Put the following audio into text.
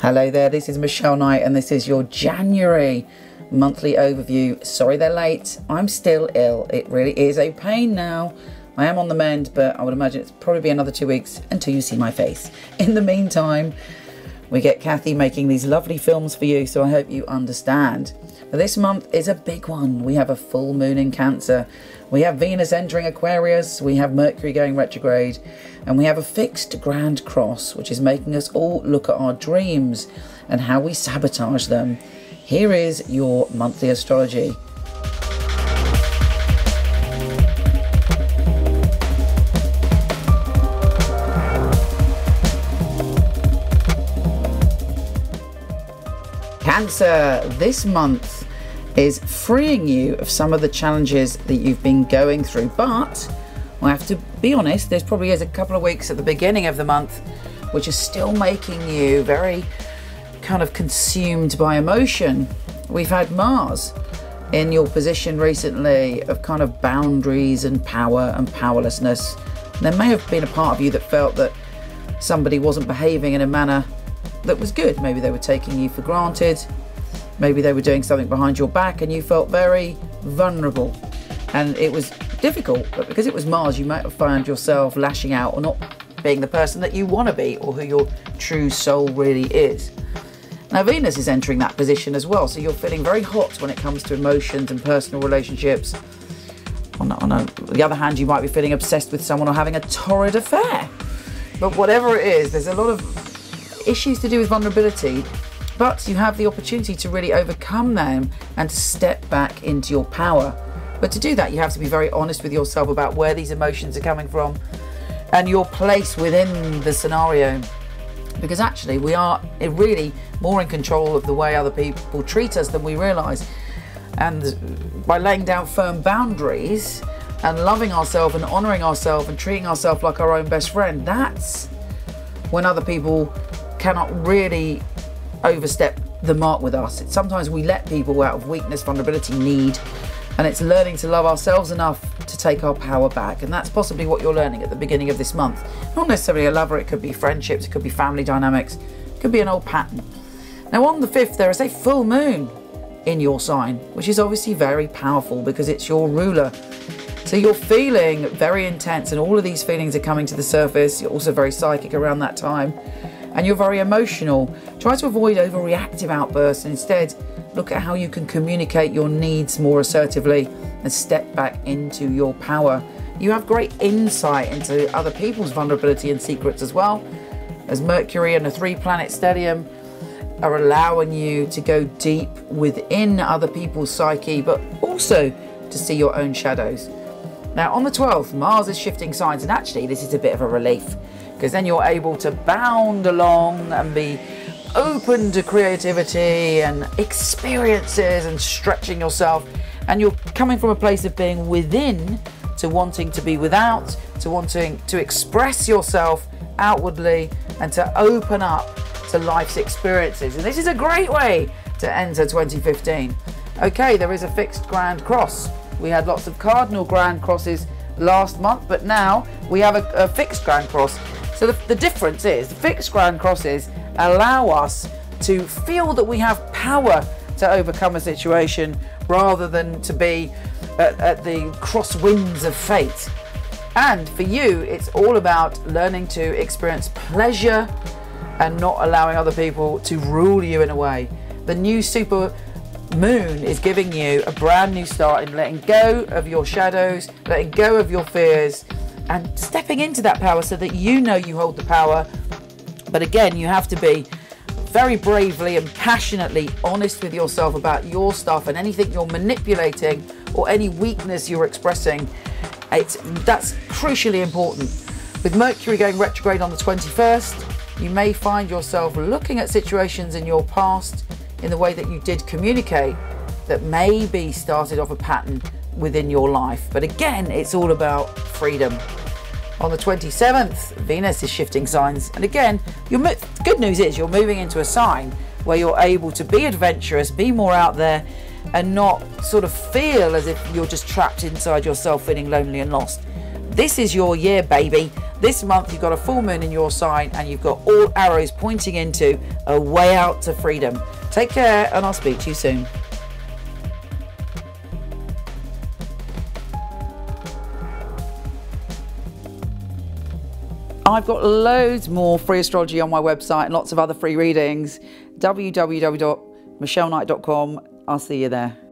Hello there, this is Michele Knight and this is your January monthly overview. Sorry they're late, I'm still ill. It really is a pain now. I am on the mend, but I would imagine it's probably be another 2 weeks until you see my face. In the meantime, we get Kathy making these lovely films for you, so I hope you understand. But this month is a big one. We have a full moon in Cancer. We have Venus entering Aquarius, we have Mercury going retrograde, and we have a fixed grand cross, which is making us all look at our dreams and how we sabotage them. Here is your monthly astrology. Cancer, this month is freeing you of some of the challenges that you've been going through, but I have to be honest, there probably is a couple of weeks at the beginning of the month which is still making you very kind of consumed by emotion. We've had Mars in your position recently of kind of boundaries and power and powerlessness. There may have been a part of you that felt that somebody wasn't behaving in a manner that was good. Maybe they were taking you for granted. Maybe they were doing something behind your back and you felt very vulnerable. And it was difficult, but because it was Mars, you might have found yourself lashing out or not being the person that you want to be or who your true soul really is. Now Venus is entering that position as well, so you're feeling very hot when it comes to emotions and personal relationships. On the other hand, you might be feeling obsessed with someone or having a torrid affair. But whatever it is, there's a lot of issues to do with vulnerability, but you have the opportunity to really overcome them and to step back into your power. But to do that, you have to be very honest with yourself about where these emotions are coming from and your place within the scenario. Because actually, we are really more in control of the way other people treat us than we realise. And by laying down firm boundaries and loving ourselves and honouring ourselves and treating ourselves like our own best friend, that's when other people cannot really overstep the mark with us. Sometimes we let people out of weakness, vulnerability, need, and it's learning to love ourselves enough to take our power back. And that's possibly what you're learning at the beginning of this month. Not necessarily a lover, it could be friendships, it could be family dynamics, it could be an old pattern. Now on the 5th, there is a full moon in your sign, which is obviously very powerful because it's your ruler. So you're feeling very intense and all of these feelings are coming to the surface. You're also very psychic around that time. And you're very emotional. Try to avoid overreactive outbursts and instead look at how you can communicate your needs more assertively and step back into your power. You have great insight into other people's vulnerability and secrets as well, as Mercury and a 3-planet stellium are allowing you to go deep within other people's psyche, but also to see your own shadows. Now on the 12th, Mars is shifting signs, and actually this is a bit of a relief, because then you're able to bound along and be open to creativity and experiences and stretching yourself. And you're coming from a place of being within to wanting to be without, to wanting to express yourself outwardly and to open up to life's experiences. And this is a great way to enter 2015. Okay, there is a fixed grand cross. We had lots of cardinal grand crosses last month, but now we have a fixed grand cross. So the difference is the fixed grand crosses allow us to feel that we have power to overcome a situation rather than to be at the crosswinds of fate. And for you, it's all about learning to experience pleasure and not allowing other people to rule you in a way. The new super moon is giving you a brand new start in letting go of your shadows, letting go of your fears, and stepping into that power so that you know you hold the power. But again, you have to be very bravely and passionately honest with yourself about your stuff and anything you're manipulating or any weakness you're expressing. That's crucially important. With Mercury going retrograde on the 21st, you may find yourself looking at situations in your past in the way that you did communicate that maybe started off a pattern within your life. But again, it's all about freedom. On the 27th, Venus is shifting signs, and again, good news is you're moving into a sign where you're able to be adventurous, be more out there, and not sort of feel as if you're just trapped inside yourself feeling lonely and lost. This is your year, baby. This month you've got a full moon in your sign and you've got all arrows pointing into a way out to freedom. Take care and I'll speak to you soon. I've got loads more free astrology on my website and lots of other free readings. www.michelleknight.com. I'll see you there.